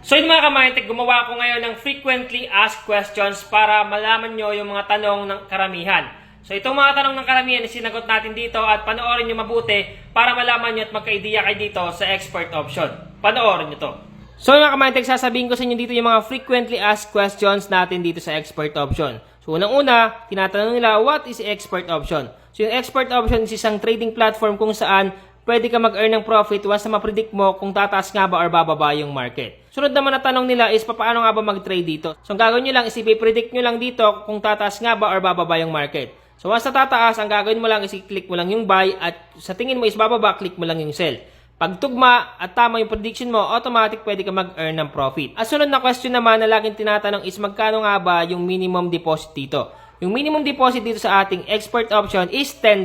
So yun mga ka-Mindtech, gumawa ako ngayon ng frequently asked questions para malaman nyo yung mga tanong ng karamihan. So itong mga tanong ng karamihan sinagot natin dito at panoorin nyo mabuti para malaman nyo at magka-idea kayo dito sa expert option. Panoorin nyo to. So mga ka-Mindtech, sasabihin ko sa inyo dito yung mga frequently asked questions natin dito sa expert option. So unang-una, tinatanong nila what is expert option? So yung expert option is isang trading platform kung saan pwede ka mag-earn ng profit once na ma-predict mo kung tataas nga ba or bababa yung market. Sunod naman na tanong nila is paano nga ba mag-trade dito? So ang gagawin nyo lang is i-predict nyo lang dito kung tataas nga ba or bababa yung market. So once na tataas, ang gagawin mo lang is i-click mo lang yung buy at sa tingin mo is bababa, click mo lang yung sell. Pag tugma at tama yung prediction mo, automatic pwede ka mag-earn ng profit. At sunod na question naman na laging tinatanong is magkano nga ba yung minimum deposit dito? Yung minimum deposit dito sa ating expert option is $10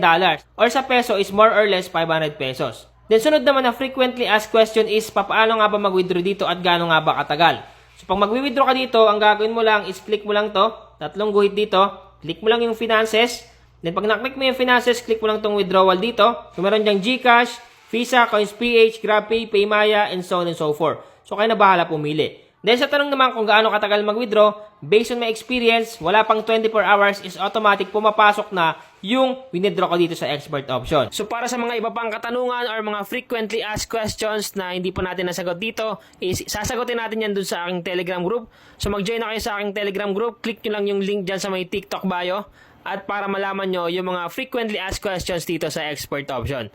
or sa peso is more or less 500 pesos. Then sunod naman na frequently asked question is paano nga ba mag-withdraw dito at gaano nga ba katagal? So pag mag-withdraw ka dito, ang gagawin mo lang is click mo lang to, tatlong guhit dito, click mo lang yung finances. Then pag na-click mo yung finances, click mo lang tong withdrawal dito. So meron dyang GCash, Visa, CoinsPH, GrabPay, PayMaya, and so on and so forth. So kayo na bahala pumili. Then sa tanong naman kung gaano katagal mag-withdraw, based on my experience, wala pang 24 hours is automatic pumapasok na yung withdraw ko dito sa expert option. So para sa mga iba pang katanungan or mga frequently asked questions na hindi pa natin nasagot dito, is sasagutin natin yan dun sa aking Telegram group. So mag-join na kayo sa aking Telegram group, click nyo lang yung link dyan sa may TikTok bio at para malaman nyo yung mga frequently asked questions dito sa expert option.